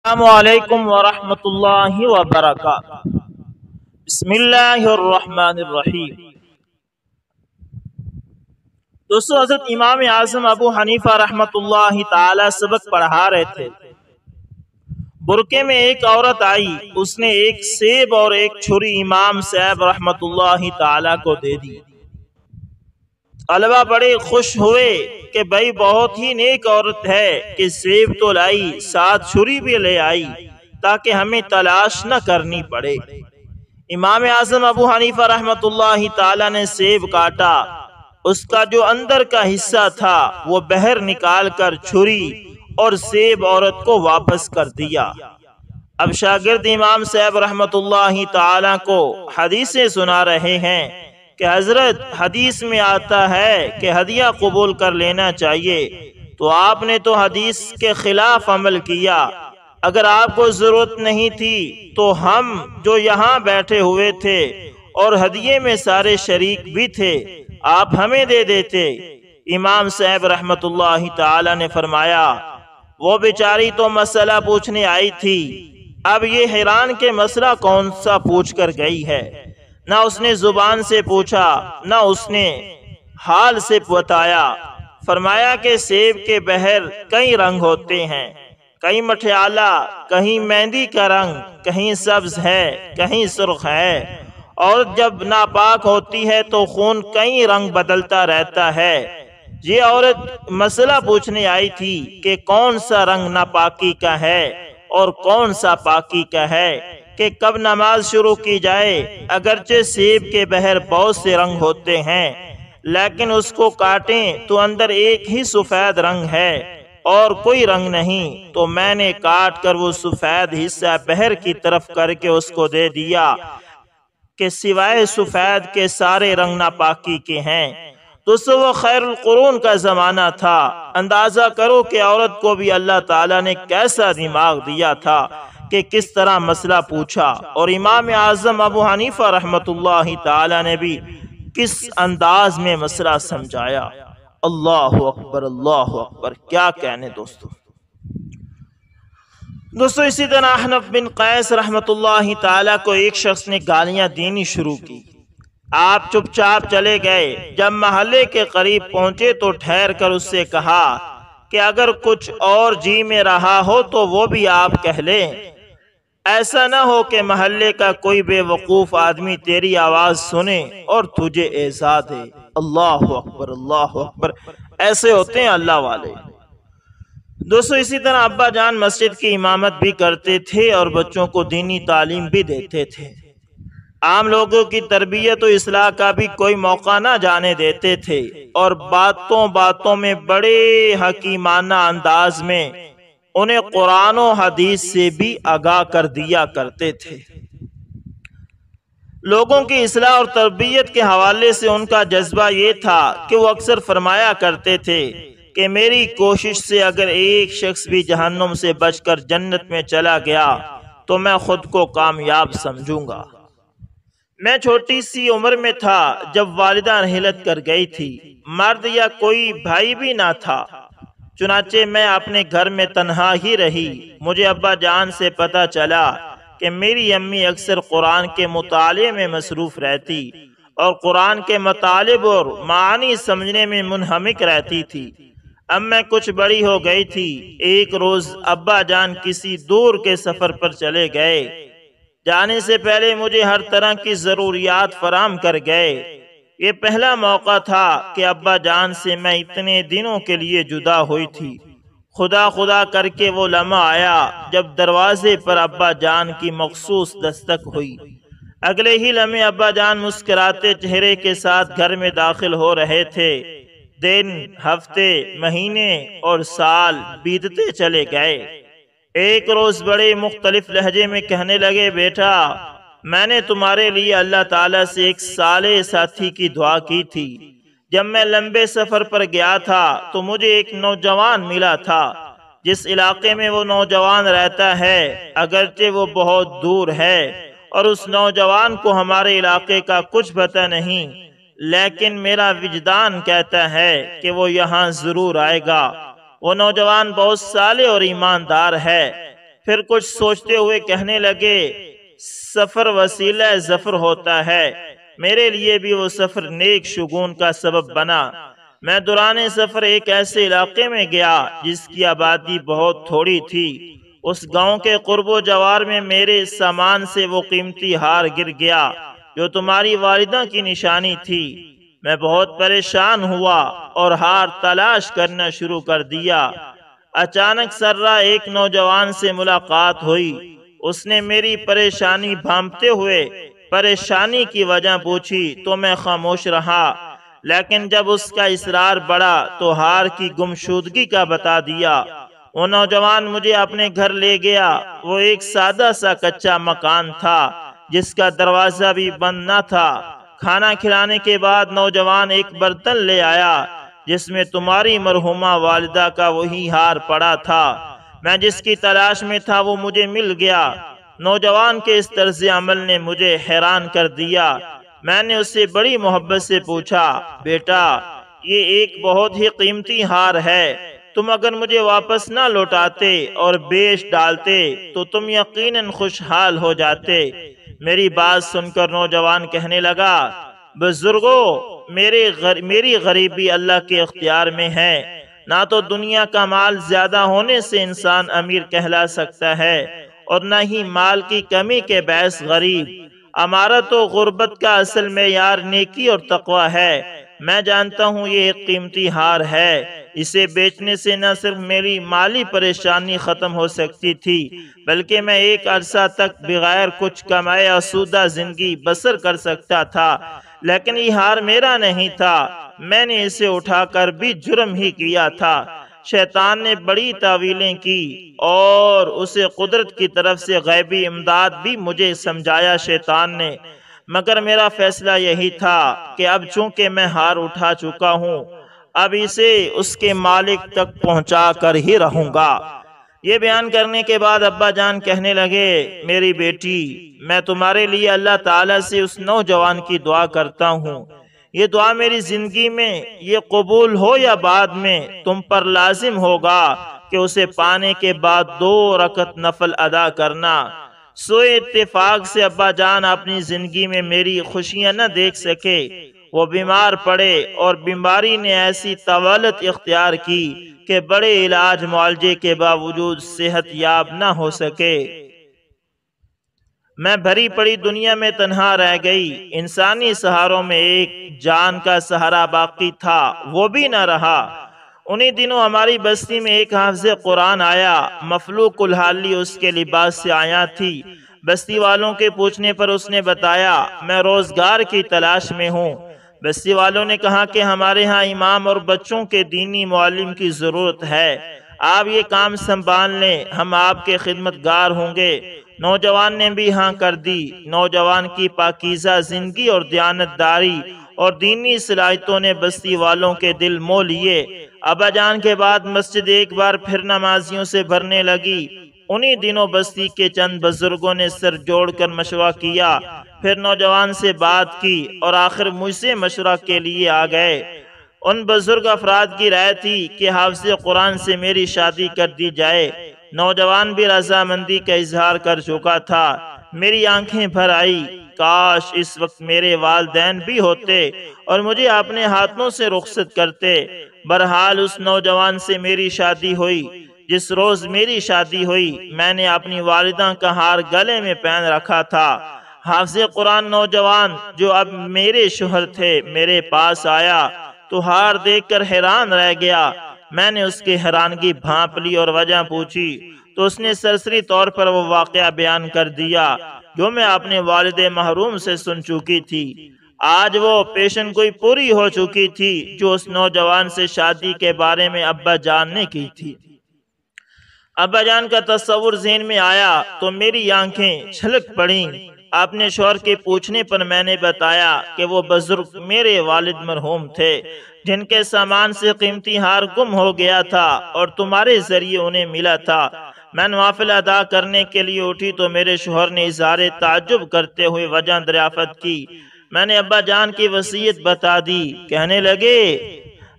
السلام علیکم ورحمۃ اللہ وبرکاتہ۔ بسم اللہ الرحمن الرحیم۔ دوستو، حضرت امام اعظم ابو حنیفہ رحمۃ اللہ تعالی سبق پڑھا رہے تھے۔ برقعے میں ایک عورت آئی، اس نے ایک سیب اور ایک چھری امام صاحب رحمۃ اللہ تعالی کو دے دی۔ طلبہ بڑے خوش ہوئے کہ بھائی بہت ہی نیک عورت ہے کہ سیب تو لائی، ساتھ چھری بھی لے آئی تاکہ ہمیں تلاش نہ کرنی پڑے۔ امام اعظم ابو حنیفہ رحمۃ اللہ تعالی نے سیب کاٹا، اس کا جو اندر کا حصہ تھا وہ باہر نکال کر چھری اور سیب عورت کو واپس کر دیا۔ اب شاگرد امام صاحب رحمۃ اللہ تعالی کو حدیثیں سنا رہے ہیں کہ حضرت حدیث میں آتا ہے کہ ہدیہ قبول کر لینا چاہیے، تو آپ نے تو حدیث کے خلاف عمل کیا۔ اگر آپ کو ضرورت نہیں تھی تو ہم جو یہاں بیٹھے ہوئے تھے اور ہدیے میں سارے شریک بھی تھے، آپ ہمیں دے دیتے۔ امام صاحب رحمۃ اللہ تعالی نے فرمایا، وہ بیچاری تو مسئلہ پوچھنے آئی تھی، اب یہ حیران کہ مسئلہ کون سا پوچھ کر گئی ہے۔ نہ اس نے زبان سے پوچھا، نہ اس نے حال سے بتایا۔ فرمایا کہ سیب کے باہر کئی رنگ ہوتے ہیں، کہیں مٹھیالا، کہیں مہندی کا رنگ، کہیں سبز ہے، کہیں سرخ ہے، اور جب ناپاک ہوتی ہے تو خون کئی رنگ بدلتا رہتا ہے۔ یہ عورت مسئلہ پوچھنے آئی تھی کہ کون سا رنگ ناپاکی کا ہے اور کون سا پاکی کا ہے، کہ کب نماز شروع کی جائے۔ اگرچہ سیب کے باہر بہت سے رنگ ہوتے ہیں، لیکن اس کو کاٹیں تو اندر ایک ہی سفید رنگ ہے اور کوئی رنگ نہیں، تو میں نے کاٹ کر وہ سفید حصہ باہر کی طرف کر کے اس کو دے دیا کہ سوائے سفید کے سارے رنگ ناپاکی کے ہیں۔ دوستو، وہ خیر القرون کا زمانہ تھا۔ اندازہ کرو کہ عورت کو بھی اللہ تعالیٰ نے کیسا دماغ دیا تھا کہ کس طرح مسئلہ پوچھا، اور امام اعظم ابو حنیفہ رحمۃ اللہ تعالی نے بھی کس انداز میں مسئلہ سمجھایا۔ اللہ اکبر، اللہ اکبر، کیا کہنے دوستو۔ اسی طرح احنف بن قیس رحمۃ اللہ تعالی کو ایک شخص نے گالیاں دینی شروع کی۔ آپ چپ چاپ چلے گئے۔ جب محلے کے قریب پہنچے تو ٹھہر کر اس سے کہا کہ اگر کچھ اور جی میں رہا ہو تو وہ بھی آپ کہہ لیں، ایسا نہ ہو کہ محلے کا کوئی بے وقوف آدمی تیری آواز سنے اور تجھے ایذا دے۔ اللہ اکبر، اللہ اکبر، ایسے ہوتے ہیں اللہ والے۔ دوستو، اسی طرح ابا جان مسجد کی امامت بھی کرتے تھے اور بچوں کو دینی تعلیم بھی دیتے تھے۔ عام لوگوں کی تربیت و اصلاح کا بھی کوئی موقع نہ جانے دیتے تھے، اور باتوں باتوں میں بڑے حکیمانہ انداز میں انہیں قرآن و حدیث سے بھی آگاہ کر دیا کرتے تھے۔ لوگوں کی اصلاح اور تربیت کے حوالے سے ان کا جذبہ یہ تھا کہ وہ اکثر فرمایا کرتے تھے کہ میری کوشش سے اگر ایک شخص بھی جہنم سے بچ کر جنت میں چلا گیا تو میں خود کو کامیاب سمجھوں گا۔ میں چھوٹی سی عمر میں تھا جب والدہ رحلت کر گئی تھی، مرد یا کوئی بھائی بھی نہ تھا، چنانچہ میں اپنے گھر میں تنہا ہی رہی۔ مجھے ابا جان سے پتہ چلا کہ میری امی اکثر قرآن کے مطالعے میں مصروف رہتی اور قرآن کے مطالب اور معانی سمجھنے میں منہمک رہتی تھی۔ اب میں کچھ بڑی ہو گئی تھی۔ ایک روز ابا جان کسی دور کے سفر پر چلے گئے۔ جانے سے پہلے مجھے ہر طرح کی ضروریات فراہم کر گئے۔ یہ پہلا موقع تھا کہ ابا جان سے میں اتنے دنوں کے لیے جدا ہوئی تھی۔ خدا خدا کر کے وہ لمحہ آیا جب دروازے پر ابا جان کی مخصوص دستک ہوئی۔ اگلے ہی لمحے ابا جان مسکراتے چہرے کے ساتھ گھر میں داخل ہو رہے تھے۔ دن، ہفتے، مہینے اور سال بیتتے چلے گئے۔ ایک روز بڑے مختلف لہجے میں کہنے لگے، بیٹا، میں نے تمہارے لیے اللہ تعالیٰ سے ایک صالح ساتھی کی دعا کی تھی۔ جب میں لمبے سفر پر گیا تھا تو مجھے ایک نوجوان ملا تھا۔ جس علاقے میں وہ نوجوان رہتا ہے اگرچہ وہ بہت دور ہے اور اس نوجوان کو ہمارے علاقے کا کچھ پتہ نہیں، لیکن میرا وجدان کہتا ہے کہ وہ یہاں ضرور آئے گا۔ وہ نوجوان بہت صالح اور ایماندار ہے۔ پھر کچھ سوچتے ہوئے کہنے لگے سفر وسیلہ ظفر ہوتا ہے، میرے لیے بھی وہ سفر نیک شگون کا سبب بنا۔ میں دوران سفر ایک ایسے علاقے میں گیا جس کی آبادی بہت تھوڑی تھی۔ اس گاؤں کے قرب و جوار میں میرے سامان سے وہ قیمتی ہار گر گیا جو تمہاری والدہ کی نشانی تھی۔ میں بہت پریشان ہوا اور ہار تلاش کرنا شروع کر دیا۔ اچانک سرہ ایک نوجوان سے ملاقات ہوئی۔ اس نے میری پریشانی بھانپتے ہوئے پریشانی کی وجہ پوچھی تو میں خاموش رہا، لیکن جب اس کا اصرار بڑھا تو ہار کی گمشدگی کا بتا دیا۔ وہ نوجوان مجھے اپنے گھر لے گیا۔ وہ ایک سادہ سا کچا مکان تھا جس کا دروازہ بھی بند نہ تھا۔ کھانا کھلانے کے بعد نوجوان ایک برتن لے آیا جس میں تمہاری مرحومہ والدہ کا وہی ہار پڑا تھا۔ میں جس کی تلاش میں تھا وہ مجھے مل گیا۔ نوجوان کے اس طرز عمل نے مجھے حیران کر دیا۔ میں نے اس سے بڑی محبت سے پوچھا، بیٹا یہ ایک بہت ہی قیمتی ہار ہے، تم اگر مجھے واپس نہ لوٹاتے اور بیچ ڈالتے تو تم یقیناً خوشحال ہو جاتے۔ میری بات سن کر نوجوان کہنے لگا، بزرگوں میری غریبی اللہ کے اختیار میں ہے، نہ تو دنیا کا مال زیادہ ہونے سے انسان امیر کہلا سکتا ہے اور نہ ہی مال کی کمی کے باعث غریب۔ امارت و غربت کا اصل معیار نیکی اور تقوی ہے۔ میں جانتا ہوں یہ ایک قیمتی ہار ہے، اسے بیچنے سے نہ صرف میری مالی پریشانی ختم ہو سکتی تھی بلکہ میں ایک عرصہ تک بغیر کچھ کمائے آسودہ زندگی بسر کر سکتا تھا، لیکن یہ ہار میرا نہیں تھا، میں نے اسے اٹھا کر بھی جرم ہی کیا تھا۔ شیطان نے بڑی تعویلیں کی اور اسے قدرت کی طرف سے غیبی امداد بھی مجھے سمجھایا شیطان نے، مگر میرا فیصلہ یہی تھا کہ اب چونکہ میں ہار اٹھا چکا ہوں اب اسے اس کے مالک تک پہنچا کر ہی رہوں گا۔ یہ بیان کرنے کے بعد ابا جان کہنے لگے، میری بیٹی میں تمہارے لیے اللہ تعالیٰ سے اس نوجوان کی دعا کرتا ہوں، یہ دعا میری زندگی میں یہ قبول ہو یا بعد میں تم پر لازم ہوگا کہ اسے پانے کے بعد 2 رکعت نفل ادا کرنا۔ سوئے اتفاق سے ابا جان اپنی زندگی میں میری خوشیاں نہ دیکھ سکے، وہ بیمار پڑے اور بیماری نے ایسی طوالت اختیار کی کہ بڑے علاج معالجے کے باوجود صحت یاب نہ ہو سکے۔ میں بھری پڑی دنیا میں تنہا رہ گئی۔ انسانی سہاروں میں ایک جان کا سہارا باقی تھا، وہ بھی نہ رہا۔ انہی دنوں ہماری بستی میں ایک حافظ قرآن آیا، مفلوق الحالی اس کے لباس سے آیا تھی۔ بستی والوں کے پوچھنے پر اس نے بتایا، میں روزگار کی تلاش میں ہوں۔ بستی والوں نے کہا کہ ہمارے ہاں امام اور بچوں کے دینی معلم کی ضرورت ہے، آپ یہ کام سنبھال لیں، ہم آپ کے خدمتگار ہوں گے۔ نوجوان نے بھی ہاں کر دی۔ نوجوان کی پاکیزہ زندگی اور دیانتداری اور دینی صلاحیتوں نے بستی والوں کے دل مو لیے۔ ابا جان کے بعد مسجد ایک بار پھر نمازیوں سے بھرنے لگی۔ انہی دنوں بستی کے چند بزرگوں نے سر جوڑ کر مشورہ کیا، پھر نوجوان سے بات کی اور آخر مجھ سے مشورہ کے لیے آ گئے۔ ان بزرگ افراد کی رائے تھی کہ حافظ قرآن سے میری شادی کر دی جائے۔ نوجوان بھی رضامندی کا اظہار کر چکا تھا۔ میری آنکھیں بھر آئی، کاش اس وقت میرے والدین بھی ہوتے اور مجھے اپنے ہاتھوں سے رخصت کرتے۔ بہرحال اس نوجوان سے میری شادی ہوئی۔ جس روز میری شادی ہوئی میں نے اپنی والدہ کا ہار گلے میں پہن رکھا تھا۔ حافظ قرآن نوجوان جو اب میرے شوہر تھے میرے پاس آیا تو ہار دیکھ کر حیران رہ گیا۔ میں نے اس کی حیرانگی بھانپ لی اور وجہ پوچھی تو اس نے سرسری طور پر وہ واقعہ بیان کر دیا جو میں اپنے والد محروم سے سن چکی تھی۔ آج وہ پیشن گوئی پوری ہو چکی تھی جو اس نوجوان سے شادی کے بارے میں ابا جان نے کی تھی۔ ابا جان کا تصور ذہن میں آیا تو میری آنکھیں چھلک پڑیں۔ اپنے شوہر کے پوچھنے پر میں نے بتایا کہ وہ بزرگ میرے والد مرحوم تھے جن کے سامان سے قیمتی ہار گم ہو گیا تھا اور تمہارے ذریعے انہیں ملا تھا۔ میں نوافل ادا کرنے کے لیے اٹھی تو میرے شوہر نے اظہار تعجب کرتے ہوئے وجہ دریافت کی۔ میں نے ابا جان کی وصیت بتا دی۔ کہنے لگے،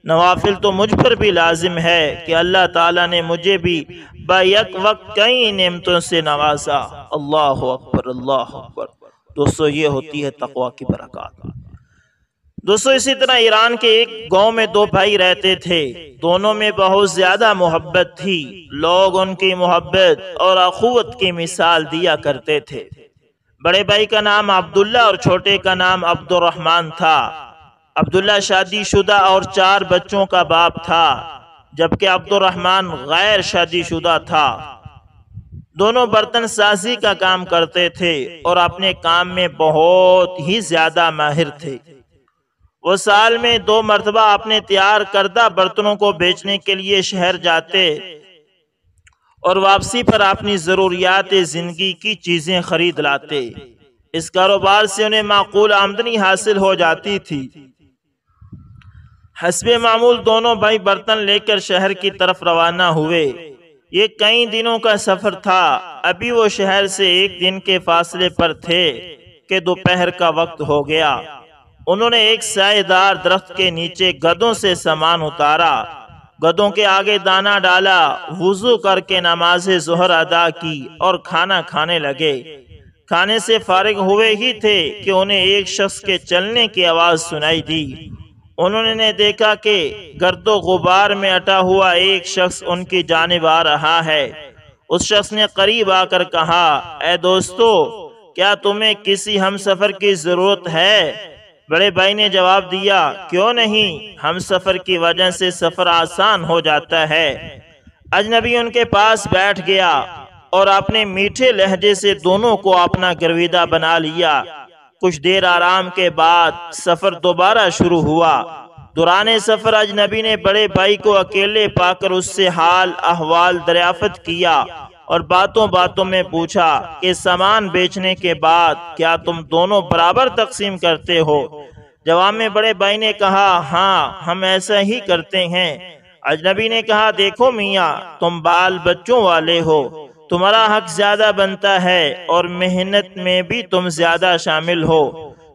نوافل تو مجھ پر بھی لازم ہے کہ اللہ تعالیٰ نے مجھے بھی بیک وقت کئی نعمتوں سے نوازا۔ اللہ اکبر، اللہ اکبر۔ دوستو یہ ہوتی ہے تقوی کی برکات۔ دوستو اسی طرح ایران کے ایک گاؤں میں دو بھائی رہتے تھے، دونوں میں بہت زیادہ محبت تھی، لوگ ان کی محبت اور اخوت کی مثال دیا کرتے تھے۔ بڑے بھائی کا نام عبداللہ اور چھوٹے کا نام عبد الرحمن تھا۔ عبداللہ شادی شدہ اور 4 بچوں کا باپ تھا، جبکہ عبد الرحمن غیر شادی شدہ تھا۔ دونوں برتن سازی کا کام کرتے تھے اور اپنے کام میں بہت ہی زیادہ ماہر تھے۔ وہ سال میں 2 مرتبہ اپنے تیار کردہ برتنوں کو بیچنے کے لیے شہر جاتے اور واپسی پر اپنی ضروریات زندگی کی چیزیں خرید لاتے۔ اس کاروبار سے انہیں معقول آمدنی حاصل ہو جاتی تھی۔ حسب معمول دونوں بھائی برتن لے کر شہر کی طرف روانہ ہوئے۔ یہ کئی دنوں کا سفر تھا۔ ابھی وہ شہر سے 1 دن کے فاصلے پر تھے کہ دوپہر کا وقت ہو گیا۔ انہوں نے ایک سائے دار درخت کے نیچے گدوں سے سامان اتارا، گدوں کے آگے دانہ ڈالا، وضو کر کے نماز ظہر ادا کی اور کھانا کھانے لگے۔ کھانے سے فارغ ہوئے ہی تھے کہ انہیں ایک شخص کے چلنے کی آواز سنائی دی۔ انہوں نے دیکھا کہ گرد و غبار میں اٹا ہوا ایک شخص ان کی جانب آ رہا ہے۔ اس شخص نے قریب آ کر کہا، اے دوستو، کیا تمہیں کسی ہم سفر کی ضرورت ہے؟ بڑے بھائی نے جواب دیا، کیوں نہیں، ہم سفر کی وجہ سے سفر آسان ہو جاتا ہے۔ اجنبی ان کے پاس بیٹھ گیا اور اپنے میٹھے لہجے سے دونوں کو اپنا گرویدہ بنا لیا۔ کچھ دیر آرام کے بعد سفر دوبارہ شروع ہوا۔ دوران سفر اجنبی نے بڑے بھائی کو اکیلے پا کر اس سے حال احوال دریافت کیا اور باتوں باتوں میں پوچھا کہ سامان بیچنے کے بعد کیا تم دونوں برابر تقسیم کرتے ہو؟ جواب میں بڑے بھائی نے کہا، ہاں ہم ایسا ہی کرتے ہیں۔ اجنبی نے کہا، دیکھو میاں، تم بال بچوں والے ہو، تمہارا حق زیادہ بنتا ہے اور محنت میں بھی تم زیادہ شامل ہو۔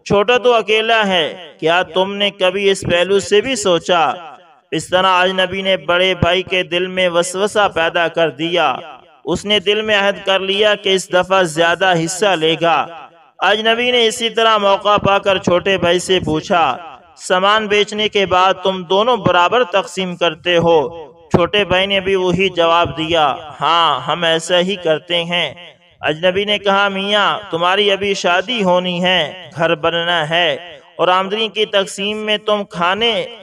چھوٹا تو اکیلا ہے، کیا تم نے کبھی اس پہلو سے بھی سوچا؟ اس طرح اجنبی نے بڑے بھائی کے دل میں وسوسہ پیدا کر دیا۔ اس نے دل میں عہد کر لیا کہ اس دفعہ زیادہ حصہ لے گا۔ اجنبی نے اسی طرح موقع پا کر چھوٹے بھائی سے پوچھا، سامان بیچنے کے بعد تم دونوں برابر تقسیم کرتے ہو؟ چھوٹے بھائی نے بھی وہی جواب دیا، ہاں ہم ایسا ہی کرتے ہیں۔ اجنبی نے کہا، میاں تمہاری ابھی شادی ہونی ہے، گھر بننا ہے اور آمدنی کی تقسیم میں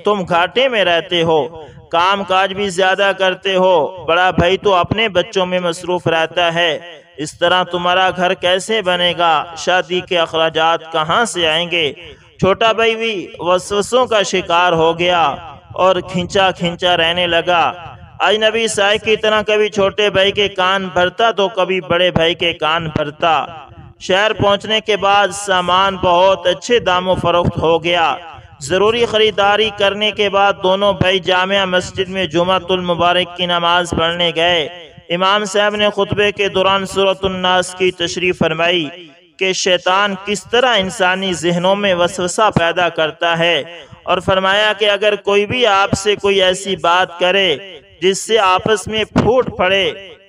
تم گھاٹے میں رہتے ہو، کام کاج بھی زیادہ کرتے ہو، بڑا بھائی تو اپنے بچوں میں مصروف رہتا ہے، اس طرح تمہارا گھر کیسے بنے گا؟ شادی کے اخراجات کہاں سے آئیں گے؟ چھوٹا بھائی بھی وسوسوں کا شکار ہو گیا اور کھنچا رہنے لگا۔ اجنبی سائے کی طرح کبھی چھوٹے بھائی کے کان بھرتا تو کبھی بڑے بھائی کے کان بھرتا۔ شہر پہنچنے کے بعد سامان بہت اچھے داموں فروخت ہو گیا۔ ضروری خریداری کرنے کے بعد دونوں بھائی جامع مسجد میں جمعۃ المبارک کی نماز پڑھنے گئے۔ امام صاحب نے خطبے کے دوران سورۃ الناس کی تشریح فرمائی کہ شیطان کس طرح انسانی ذہنوں میں وسوسہ پیدا کرتا ہے، اور فرمایا کہ اگر کوئی بھی آپ سے کوئی ایسی بات کرے جس سے آپس میں پھوٹ پڑے،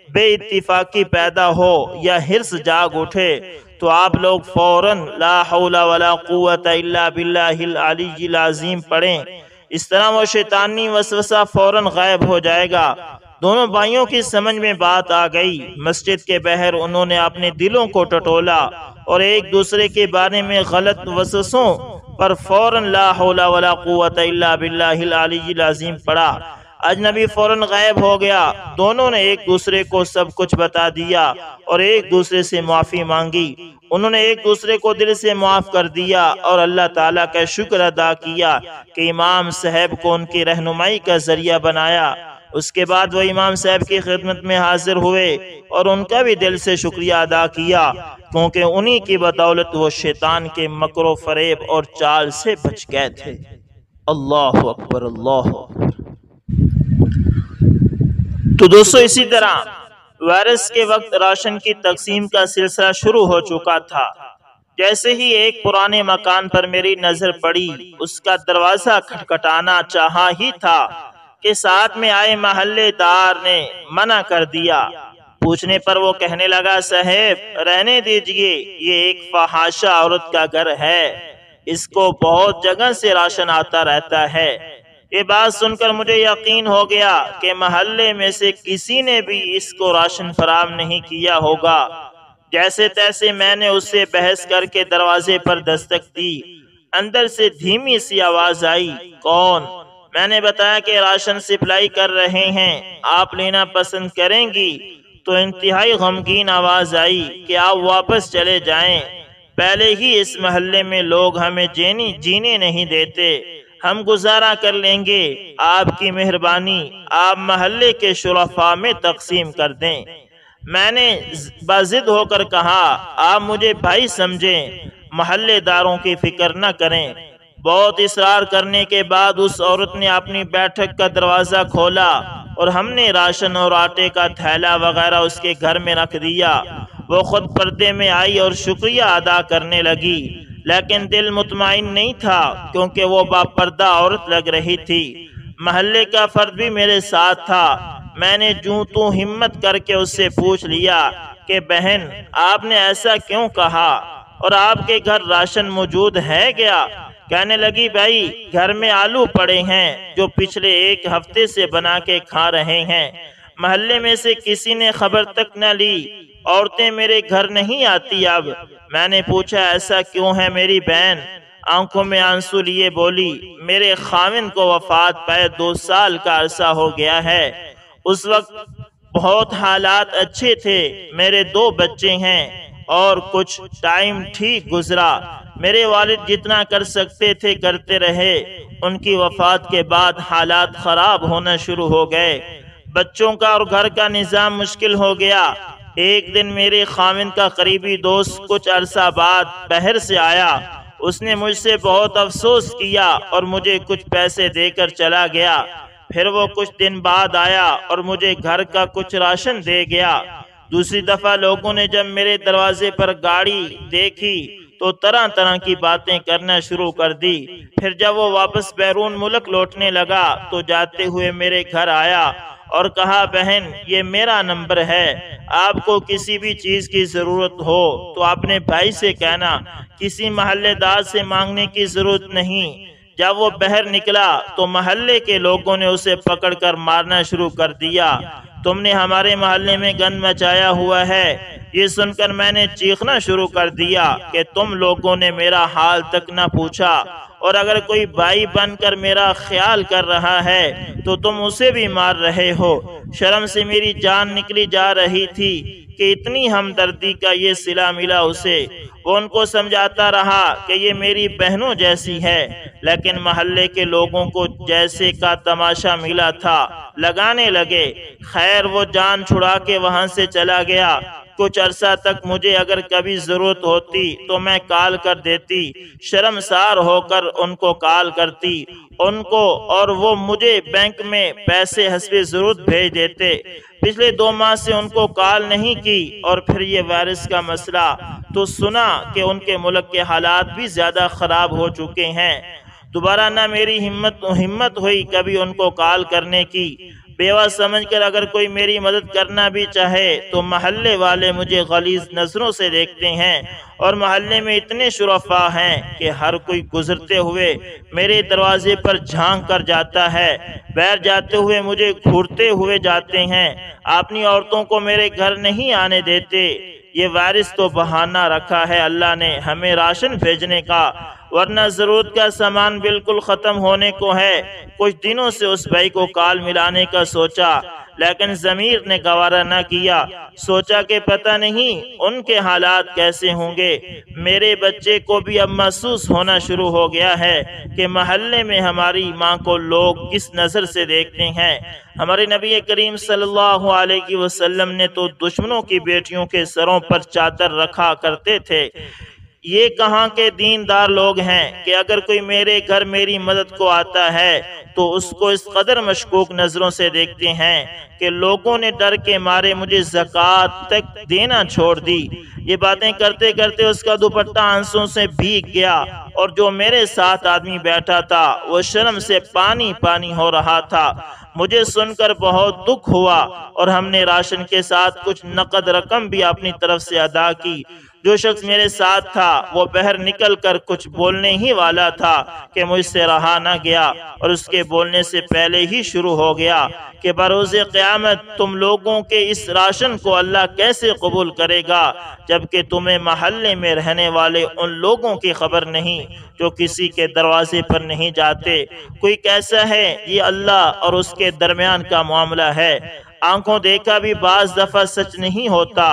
بے اتفاقی پیدا ہو یا حرص جاگ اٹھے، تو آپ لوگ فوراً لا حول ولا قوت الا باللہ العلی العظیم پڑھیں۔ اس طرح وہ شیطانی وسوسہ فوراً غائب ہو جائے گا۔ دونوں بھائیوں کی سمجھ میں بات آ گئی۔ مسجد کے باہر انہوں نے اپنے دلوں کو ٹٹولا اور ایک دوسرے کے بارے میں غلط وسوسوں پر فوراً لا حول ولا قوت الا باللہ العلی العظیم پڑھا۔ اجنبی فوراً غائب ہو گیا۔ دونوں نے ایک دوسرے کو سب کچھ بتا دیا اور ایک دوسرے سے معافی مانگی۔ انہوں نے ایک دوسرے کو دل سے معاف کر دیا اور اللہ تعالیٰ کا شکر ادا کیا کہ امام صاحب کو ان کی رہنمائی کا ذریعہ بنایا۔ اس کے بعد وہ امام صاحب کی خدمت میں حاضر ہوئے اور ان کا بھی دل سے شکریہ ادا کیا، کیونکہ انہی کی بدولت وہ شیطان کے مکر و فریب اور چال سے بچ گئے تھے۔ اللہ اکبر، اللہ اکبر۔ تو دوستو اسی طرح وائرس کے وقت راشن کی تقسیم کا سلسلہ شروع ہو چکا تھا۔ جیسے ہی ایک پرانے مکان پر میری نظر پڑی، اس کا دروازہ کھٹکھٹانا چاہا ہی تھا کہ ساتھ میں آئے محلے دار نے منع کر دیا۔ پوچھنے پر وہ کہنے لگا، صاحب رہنے دیجئے، یہ ایک فحاشہ عورت کا گھر ہے، اس کو بہت جگہ سے راشن آتا رہتا ہے۔ یہ بات سن کر مجھے یقین ہو گیا کہ محلے میں سے کسی نے بھی اس کو راشن فراہم نہیں کیا ہوگا۔ جیسے تیسے میں نے اس سے بحث کر کے دروازے پر دستک دی۔ اندر سے دھیمی سی آواز آئی، کون؟ میں نے بتایا کہ راشن سپلائی کر رہے ہیں، آپ لینا پسند کریں گی؟ تو انتہائی غمگین آواز آئی کہ آپ واپس چلے جائیں، پہلے ہی اس محلے میں لوگ ہمیں جینے نہیں دیتے، ہم گزارا کر لیں گے، آپ کی مہربانی آپ محلے کے شرفاء میں تقسیم کر دیں۔ میں نے باضد ہو کر کہا، آپ مجھے بھائی سمجھیں، محلے داروں کی فکر نہ کریں۔ بہت اصرار کرنے کے بعد اس عورت نے اپنی بیٹھک کا دروازہ کھولا اور ہم نے راشن اور آٹے کا تھیلا وغیرہ اس کے گھر میں رکھ دیا۔ وہ خود پردے میں آئی اور شکریہ ادا کرنے لگی، لیکن دل مطمئن نہیں تھا کیونکہ وہ باپردہ عورت لگ رہی تھی۔ محلے کا فرد بھی میرے ساتھ تھا۔ میں نے جوں تو ہمت کر کے اس سے پوچھ لیا کہ بہن، آپ نے ایسا کیوں کہا، اور آپ کے گھر راشن موجود ہے کیا؟ کہنے لگی، بھائی گھر میں آلو پڑے ہیں جو پچھلے ایک ہفتے سے بنا کے کھا رہے ہیں، محلے میں سے کسی نے خبر تک نہ لی، عورتیں میرے گھر نہیں آتی اب۔ میں نے پوچھا، ایسا کیوں ہے میری بہن؟ آنکھوں میں آنسو لیے بولی، میرے خاوند کو وفات پائے 2 سال کا عرصہ ہو گیا ہے، اس وقت بہت حالات اچھے تھے، میرے 2 بچے ہیں اور کچھ ٹائم ٹھیک گزرا، میرے والد جتنا کر سکتے تھے کرتے رہے، ان کی وفات کے بعد حالات خراب ہونا شروع ہو گئے، بچوں کا اور گھر کا نظام مشکل ہو گیا۔ ایک دن میرے خاوند کا قریبی دوست کچھ عرصہ بعد بہر سے آیا، اس نے مجھ سے بہت افسوس کیا اور مجھے کچھ پیسے دے کر چلا گیا۔ پھر وہ کچھ دن بعد آیا اور مجھے گھر کا کچھ راشن دے گیا۔ دوسری دفعہ لوگوں نے جب میرے دروازے پر گاڑی دیکھی تو طرح طرح کی باتیں کرنا شروع کر دی۔ پھر جب وہ واپس بیرون ملک لوٹنے لگا تو جاتے ہوئے میرے گھر آیا اور کہا، بہن یہ میرا نمبر ہے، آپ کو کسی بھی چیز کی ضرورت ہو تو اپنے بھائی سے کہنا، کسی محلے دار سے مانگنے کی ضرورت نہیں۔ جب وہ باہر نکلا تو محلے کے لوگوں نے اسے پکڑ کر مارنا شروع کر دیا۔ تم نے ہمارے محلے میں گند مچایا ہوا ہے۔ یہ سن کر میں نے چیخنا شروع کر دیا کہ تم لوگوں نے میرا حال تک نہ پوچھا، اور اگر کوئی بھائی بن کر میرا خیال کر رہا ہے تو تم اسے بھی مار رہے ہو۔ شرم سے میری جان نکلی جا رہی تھی کہ اتنی ہمدردی کا یہ صلہ ملا اسے۔ وہ ان کو سمجھاتا رہا کہ یہ میری بہنوں جیسی ہے، لیکن محلے کے لوگوں کو جیسے کا تماشا ملا تھا لگانے لگے۔ خیر وہ جان چھڑا کے وہاں سے چلا گیا۔ کچھ عرصہ تک مجھے اگر کبھی ضرورت ہوتی تو میں کال کر دیتی، شرمسار ہو کر ان کو کال کرتی ان کو، اور وہ مجھے بینک میں پیسے حسب ضرورت بھیج دیتے۔ پچھلے 2 ماہ سے ان کو کال نہیں کی، اور پھر یہ وائرس کا مسئلہ تو سنا کہ ان کے ملک کے حالات بھی زیادہ خراب ہو چکے ہیں۔ دوبارہ نہ میری ہمت ہوئی کبھی ان کو کال کرنے کی۔ بیوہ سمجھ کر اگر کوئی میری مدد کرنا بھی چاہے تو محلے والے مجھے غلیظ نظروں سے دیکھتے ہیں، اور محلے میں اتنے شرفاء ہیں کہ ہر کوئی گزرتے ہوئے میرے دروازے پر جھانک کر جاتا ہے، باہر جاتے ہوئے مجھے گھورتے ہوئے جاتے ہیں، اپنی عورتوں کو میرے گھر نہیں آنے دیتے۔ یہ وائرس تو بہانہ رکھا ہے اللہ نے ہمیں راشن بھیجنے کا، ورنہ ضرورت کا سامان بالکل ختم ہونے کو ہے۔ کچھ دنوں سے اس بھائی کو کال ملانے کا سوچا، لیکن ضمیر نے گوارا نہ کیا۔ سوچا کہ پتہ نہیں ان کے حالات کیسے ہوں گے۔ میرے بچے کو بھی اب محسوس ہونا شروع ہو گیا ہے کہ محلے میں ہماری ماں کو لوگ کس نظر سے دیکھتے ہیں۔ ہمارے نبی کریم صلی اللہ علیہ وسلم نے تو دشمنوں کی بیٹیوں کے سروں پر چادر رکھا کرتے تھے۔ یہ کہاں کے دیندار لوگ ہیں کہ اگر کوئی میرے گھر میری مدد کو آتا ہے تو اس کو اس قدر مشکوک نظروں سے دیکھتے ہیں کہ لوگوں نے ڈر کے مارے مجھے زکوٰۃ تک دینا چھوڑ دی۔ یہ باتیں کرتے کرتے اس کا دوپٹہ آنسوں سے بھیگ گیا، اور جو میرے ساتھ آدمی بیٹھا تھا وہ شرم سے پانی پانی ہو رہا تھا۔ مجھے سن کر بہت دکھ ہوا، اور ہم نے راشن کے ساتھ کچھ نقد رقم بھی اپنی طرف سے ادا کی۔ جو شخص میرے ساتھ تھا وہ باہر نکل کر کچھ بولنے ہی والا تھا کہ مجھ سے رہا نہ گیا، اور اس کے بولنے سے پہلے ہی شروع ہو گیا کہ بروز قیامت تم لوگوں کے اس راشن کو اللہ کیسے قبول کرے گا، جبکہ تمہیں محلے میں رہنے والے ان لوگوں کی خبر نہیں جو کسی کے دروازے پر نہیں جاتے۔ کوئی کیسا ہے؟ یہ اللہ اور اس کے درمیان کا معاملہ ہے۔ آنکھوں دیکھا بھی بعض دفعہ سچ نہیں ہوتا۔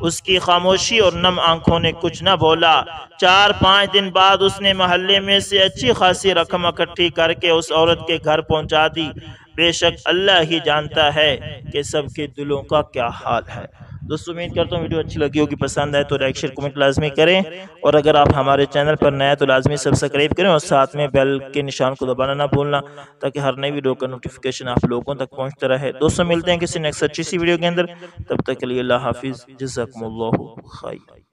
اس کی خاموشی اور نم آنکھوں نے کچھ نہ بولا۔ 4-5 دن بعد اس نے محلے میں سے اچھی خاصی رقم اکٹھی کر کے اس عورت کے گھر پہنچا دی۔ بے شک اللہ ہی جانتا ہے کہ سب کے دلوں کا کیا حال ہے۔ دوستو امید کرتا ہوں ویڈیو اچھی لگی ہوگی، پسند آئے تو لائک شیئر کمنٹ لازمی کریں، اور اگر آپ ہمارے چینل پر نئے تو لازمی سبسکرائب کریں، اور ساتھ میں بیل کے نشان کو دبانا نہ بھولنا تاکہ ہر نئی ویڈیو کا نوٹیفیکیشن آپ لوگوں تک پہنچتا رہے۔ دوستو ملتے ہیں کسی نیکسٹ اچھی سی ویڈیو کے اندر، تب تک کے لیے اللہ حافظ، جزاکم اللہ خیر۔